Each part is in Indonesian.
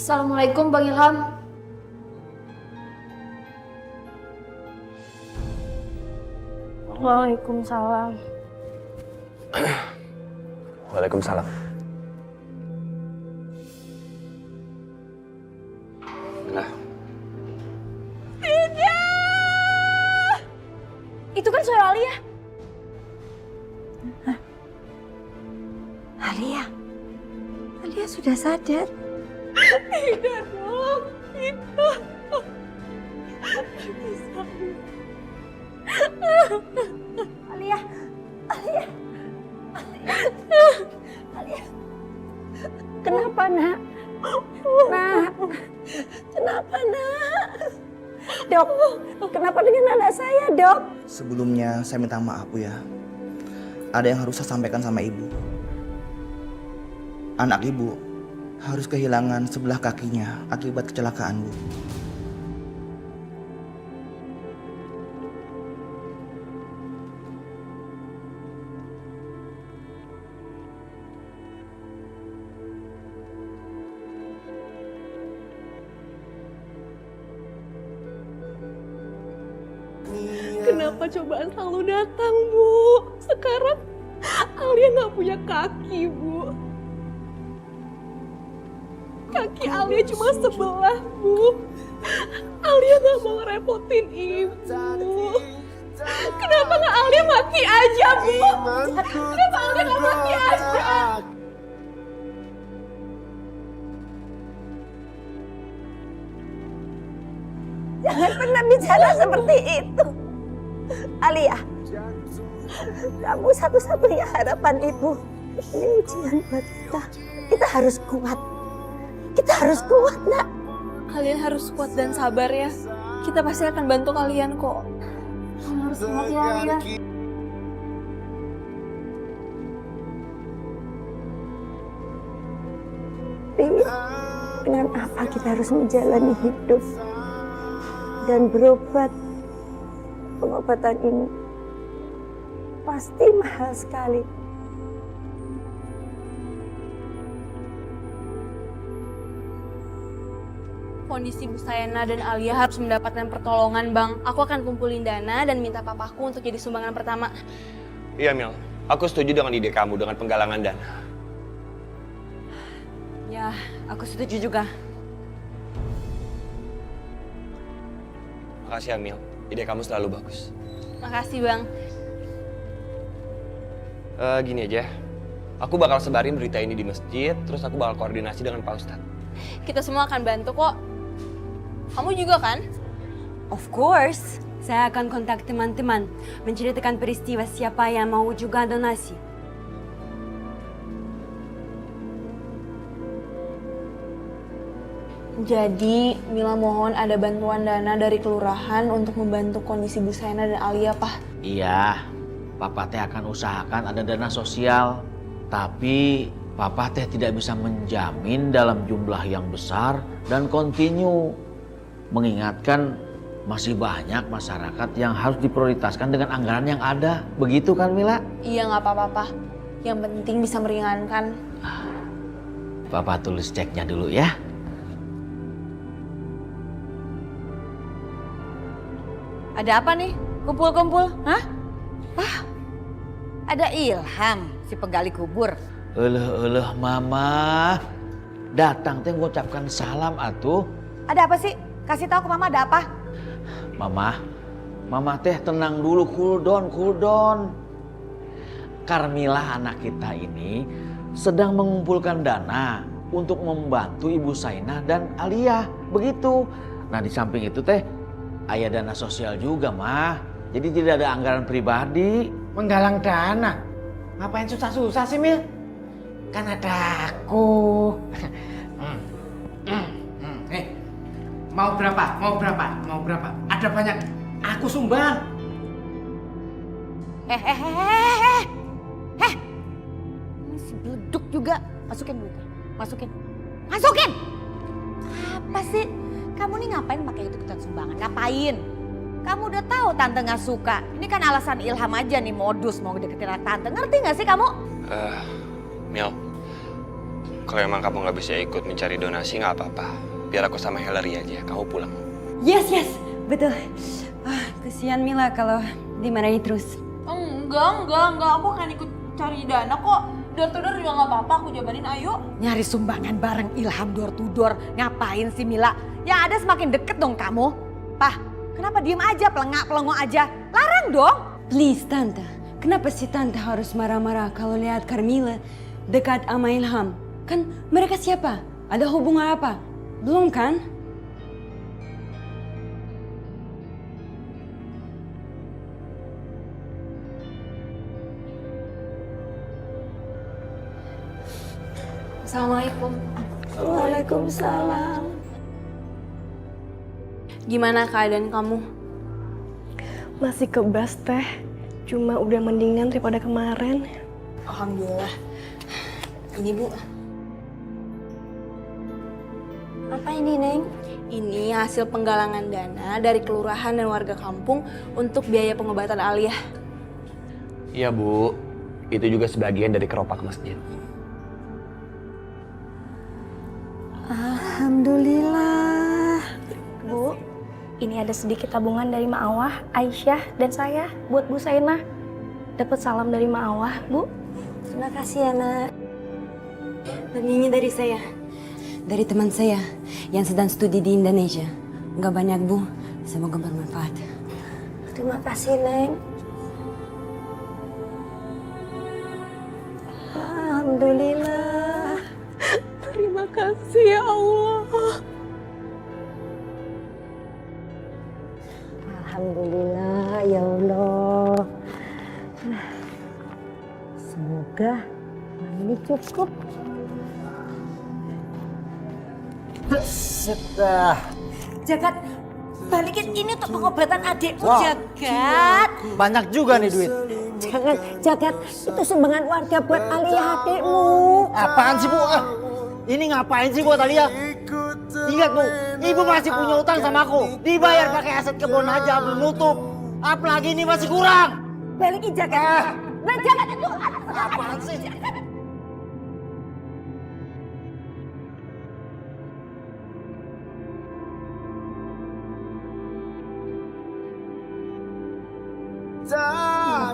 Assalamualaikum Bang Ilham. Waalaikumsalam. Waalaikumsalam. Nah, Itu kan suara Alia. Alia, Alia sudah sadar. Tidak dong, tidak. Alia, Alia, Alia. Kenapa nak? Nak, kenapa nak? Dok, kenapa dengan anak saya dok? Sebelumnya saya minta maaf Bu ya. Ada yang harus saya sampaikan sama ibu. Anak ibu harus kehilangan sebelah kakinya akibat kecelakaan Bu. Kenapa cobaan selalu datang, Bu? Sekarang Alia nggak punya kaki, Bu. Kaki Alia cuma sebelah, Bu. Alia nggak mau ngerepotin Ibu. Kenapa nggak Alia mati aja, Bu? Kenapa Alia nggak mati aja? Jangan pernah bicara seperti itu. Alia, kamu satu-satunya harapan ibu. Ini ujian buat kita. Kita harus kuat. Kita harus kuat, nak. Kalian harus kuat dan sabar ya. Kita pasti akan bantu kalian kok. Kamu harus kuat ya Alia. Tapi dengan apa kita harus menjalani hidup dan berobat? Pengobatan ini pasti mahal sekali. Kondisi Bu Sayana dan Alia harus mendapatkan pertolongan, Bang. Aku akan kumpulin dana dan minta papaku untuk jadi sumbangan pertama. iya Mil, aku setuju dengan ide kamu dengan penggalangan dana. Ya, aku setuju juga. Makasih ya Mil, ide kamu selalu bagus. Makasih, Bang. Gini aja, aku bakal sebarin berita ini di masjid, terus aku bakal koordinasi dengan Pak Ustadz. Kita semua akan bantu kok. Kamu juga kan? Of course, saya akan kontak teman-teman, menceritakan peristiwa siapa yang mau juga donasi. Jadi, Mila mohon ada bantuan dana dari kelurahan untuk membantu kondisi Bu Sayana dan Alia, Pak. Iya, Papa teh akan usahakan ada dana sosial. Tapi Papa teh tidak bisa menjamin dalam jumlah yang besar dan kontinu. Mengingatkan masih banyak masyarakat yang harus diprioritaskan dengan anggaran yang ada. Begitu kan Mila? Iya, nggak apa-apa, Pak. Yang penting bisa meringankan. Papa tulis ceknya dulu ya. Ada apa nih? Kumpul-kumpul? Hah? Wah, ada Ilham, si penggali kubur. Eleh Mama. Datang teh mengucapkan salam atuh. Ada apa sih? Kasih tahu ke Mama ada apa? Mama teh tenang dulu, cool down. Carmila anak kita ini sedang mengumpulkan dana untuk membantu Ibu Saina dan Alia. Begitu. Nah di samping itu teh aya dana sosial juga mah. Jadi tidak ada anggaran pribadi. Menggalang dana? Ngapain susah-susah sih Mil? Kan ada aku. Mau berapa? Ada banyak. Aku sumbang. Si beleduk juga. Masukin duitnya. Masukin! Apa sih? Kamu nih ngapain pakai itu-ikutan sumbangan? Ngapain? Kamu udah tahu tante nggak suka. Ini kan alasan Ilham aja nih modus mau deketin anak tante. Ngerti nggak sih kamu? Mil, kalau emang kamu nggak bisa ikut mencari donasi nggak apa-apa. Biar aku sama Hillary aja, kamu pulang. Yes, betul. Kesian Mila kalau dimarahi terus. Enggak. Aku akan ikut cari dana kok. Door to door juga nggak apa-apa, aku jabanin, ayo. Nyari sumbangan bareng Ilham door to door. Ngapain sih Mila? Yang ada semakin deket dong kamu. Pah, kenapa diem aja, pelengok aja? Larang dong. Please Tante, kenapa sih Tante harus marah-marah kalau lihat Carmila dekat sama Ilham? Kan mereka siapa? Ada hubungan apa? Belum kan? Assalamualaikum. Waalaikumsalam. Gimana keadaan kamu? Masih kebas teh, cuma udah mendingan daripada kemarin. Alhamdulillah. Ini Bu. Apa ini, Neng? Ini hasil penggalangan dana dari kelurahan dan warga kampung untuk biaya pengobatan Alia. Iya Bu, itu juga sebagian dari keropak masjid. Alhamdulillah. Bu, ini ada sedikit tabungan dari Ma Awah, Aisyah, dan saya buat Bu Sainah. Dapat salam dari Ma Awah, Bu. Terima kasih ya, Nak. Dan ini dari saya. Dari teman saya yang sedang studi di Indonesia. Nggak banyak Bu, semoga bermanfaat. Terima kasih, Neng. Alhamdulillah. Terima kasih ya Allah. Alhamdulillah ya Allah. Semoga ini cukup. Jagat, balikin ini untuk pengobatan adikku, Wow. Jagat. Banyak juga nih duit. Jangan, Jagat, itu sumbangan warga buat Alia adikmu. Apaan sih Bu? Ini ngapain sih buat Alia? Ingat Bu, Ibu masih punya utang sama aku. Dibayar pakai aset kebun aja, belum nutup. Apalagi ini masih kurang. Balikin Jagat. Nah, Jagat itu. Apaan sih?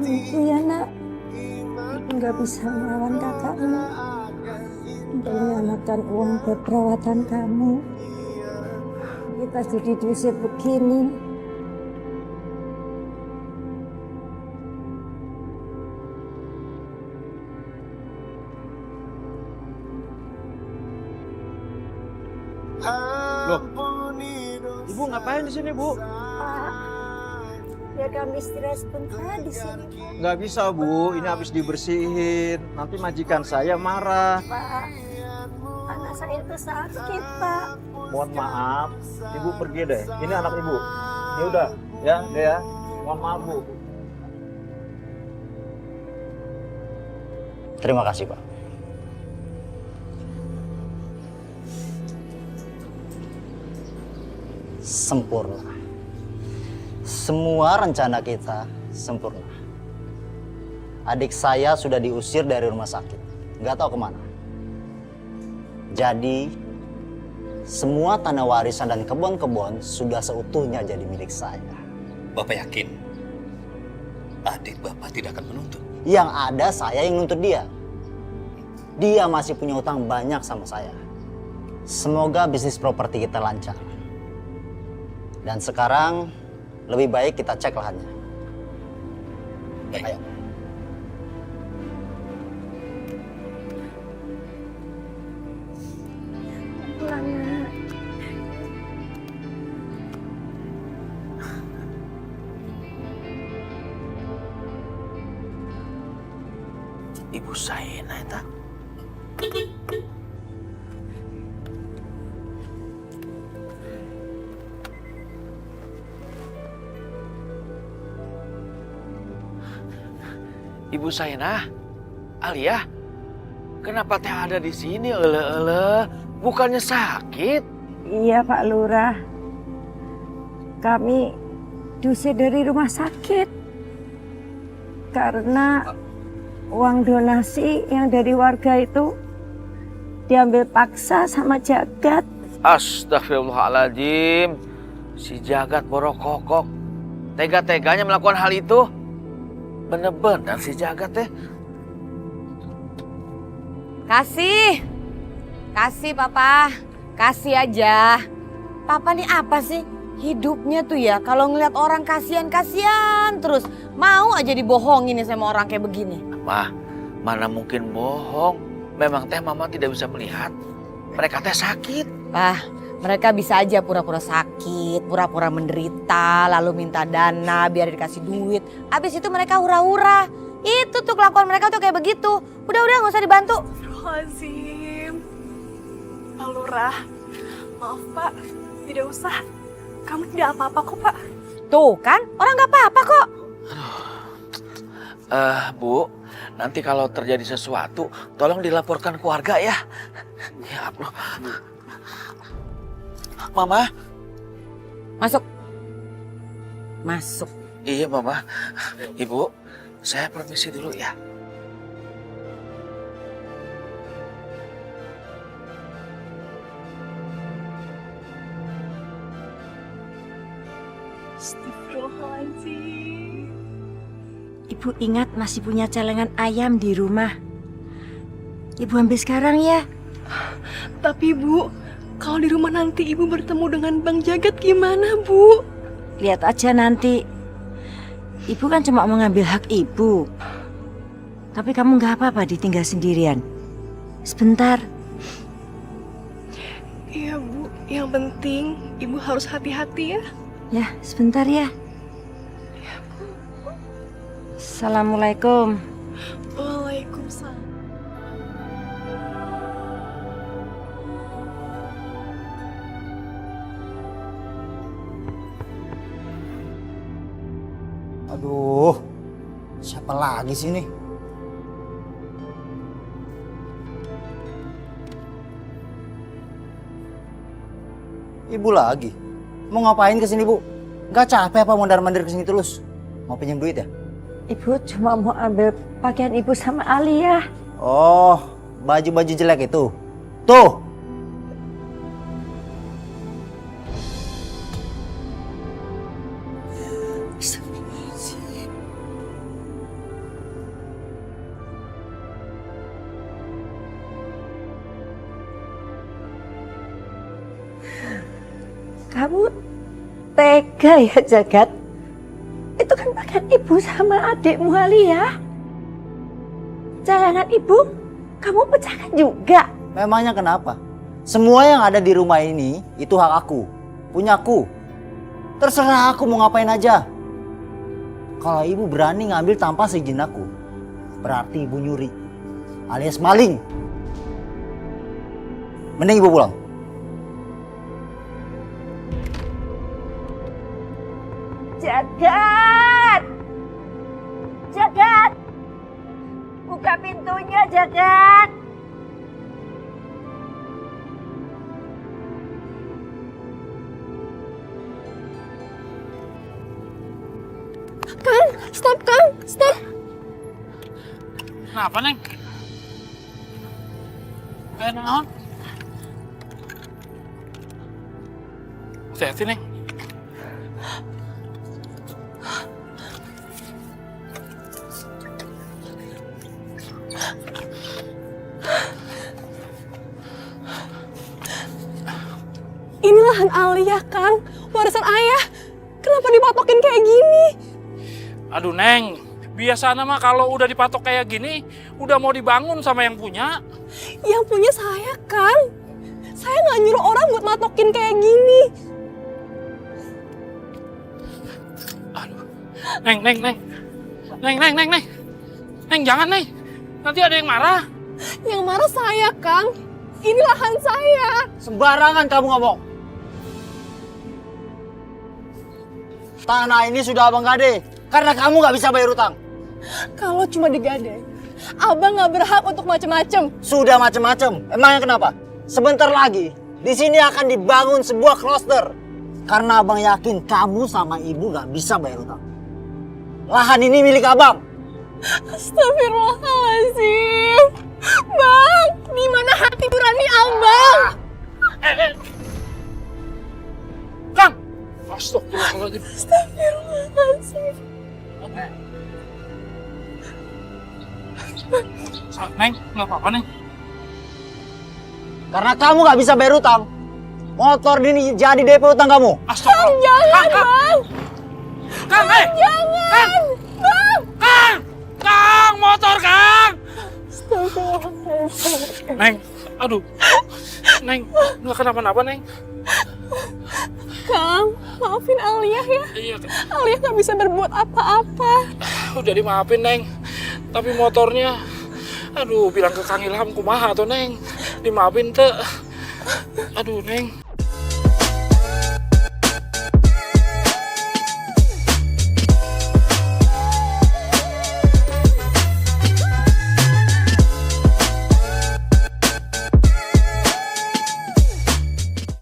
Ibu ya, Nak. Ibu nggak bisa melawan kakakmu. Untuk menyelamatkan uang buat perawatan kamu. Kita jadi diusir begini. Loh, Ibu ngapain di sini Bu? Biar kami istirahat sebentar di sini. Nggak bisa Bu, ini habis dibersihin. Nanti majikan saya marah. Pak, anak saya itu sakit, Pak. Mohon maaf, Ibu pergi deh. Ini anak Ibu. Ya udah, ya, deh ya. Mohon maaf Bu. Terima kasih Pak. Sempurna. Semua rencana kita sempurna. Adik saya sudah diusir dari rumah sakit. Nggak tahu kemana. Jadi, semua tanah warisan dan kebun-kebun sudah seutuhnya jadi milik saya. Bapak yakin adik Bapak tidak akan menuntut? Yang ada saya yang nuntut dia. Dia masih punya utang banyak sama saya. Semoga bisnis properti kita lancar. Dan sekarang lebih baik kita cek lahannya. Baik. Ayo. Pulang, Nak. Ibu Saina eta. Ibu Saina, Alia, kenapa teh ada di sini? Bukannya sakit? Iya, Pak Lurah. Kami diusir dari rumah sakit karena uang donasi yang dari warga itu diambil paksa sama Jagat. Astagfirullahaladzim. Si Jagat borokokok. Tega-teganya melakukan hal itu. Bener-bener si Jagat teh. Kasih Papa, kasih aja. Papa nih apa sih? Hidupnya tuh ya kalau ngeliat orang kasihan terus. Mau aja dibohongin nih sama orang kayak begini. Mah, mana mungkin bohong. Memang teh mama tidak bisa melihat. Mereka teh sakit. Mereka bisa aja pura-pura sakit, pura-pura menderita, lalu minta dana biar dikasih duit. Habis itu mereka hura-hura. Itu tuh kelakuan mereka tuh kayak begitu. Udah nggak usah dibantu. Astagfirullahaladzim. Pak Lurah, maaf Pak, tidak usah. Kamu tidak apa-apa kok Pak. Tuh kan, orang nggak apa-apa kok. Bu, nanti kalau terjadi sesuatu, tolong dilaporkan keluarga ya. Ya Allah. Mama. Masuk. Iya Mama. Ibu, saya permisi dulu ya. Astagfirullahaladzim. Ibu ingat masih punya celengan ayam di rumah. Ibu ambil sekarang ya. Tapi Bu, kalau di rumah nanti Ibu bertemu dengan Bang Jagat gimana Bu? Lihat aja nanti. Ibu kan cuma mau ngambil hak Ibu. Tapi kamu nggak apa-apa ditinggal sendirian. Sebentar. Iya Bu, yang penting Ibu harus hati-hati ya. Ya, sebentar ya. Assalamualaikum. Waalaikumsalam. Aduh, siapa lagi sih ini? Ibu lagi? Mau ngapain kesini Bu? Gak capek apa mondar-mandir kesini terus? Mau pinjam duit ya? Ibu cuma mau ambil pakaian Ibu sama Alia. Oh, baju-baju jelek itu. Tuh. Kamu tega ya Jagat? Itu kan pakaian Ibu sama adikmu Alia. Celengan Ibu, kamu pecahkan juga. Memangnya kenapa? Semua yang ada di rumah ini itu hak aku, punyaku. Terserah aku mau ngapain aja. Kalau Ibu berani ngambil tanpa seizin aku, berarti Ibu nyuri alias maling. Mending Ibu pulang. Jagat! Jagat! Buka pintunya, Jagat! Kang, stop Kang, stop. Kenapa Neng? Kayak naon? Hati-hati Neng. Ini lahan Alia Kang, warisan ayah. Kenapa dipatokin kayak gini? Aduh Neng, biasanya mah kalau udah dipatok kayak gini, udah mau dibangun sama yang punya. Yang punya saya Kang. Saya nggak nyuruh orang buat matokin kayak gini. Aduh, Neng, jangan Neng. Nanti ada yang marah. Yang marah saya Kang. Ini lahan saya. Sembarangan kamu ngomong. Tanah ini sudah abang gade karena kamu nggak bisa bayar utang. Kalau cuma digade, abang nggak berhak untuk macem-macem. Sudah macem-macem. Emangnya kenapa? Sebentar lagi di sini akan dibangun sebuah kloster karena abang yakin kamu sama ibu nggak bisa bayar utang. Lahan ini milik abang. Astagfirullahaladzim. Bang, di mana hati nurani Abang? Kang! Astagfirullahaladzim. Astagfirullahaladzim. Neng, nggak apa-apa, Neng. Karena kamu nggak bisa bayar utang, motor ini jadi DP utang kamu. Astagfirullah. Jangan, Bang. Kang, Jangan. Bang. Kang! Kang, motor, Kang! Astagfirullahaladzim. Neng, aduh. Neng, nggak kenapa-napa, Neng. Kang, maafin Alia ya. Iya, Kang. Alia nggak bisa berbuat apa-apa. Udah dimaafin, Neng. Tapi motornya, aduh, bilang ke Kang Ilham kumaha tuh, Neng. Dimaafin, teh. Aduh, Neng.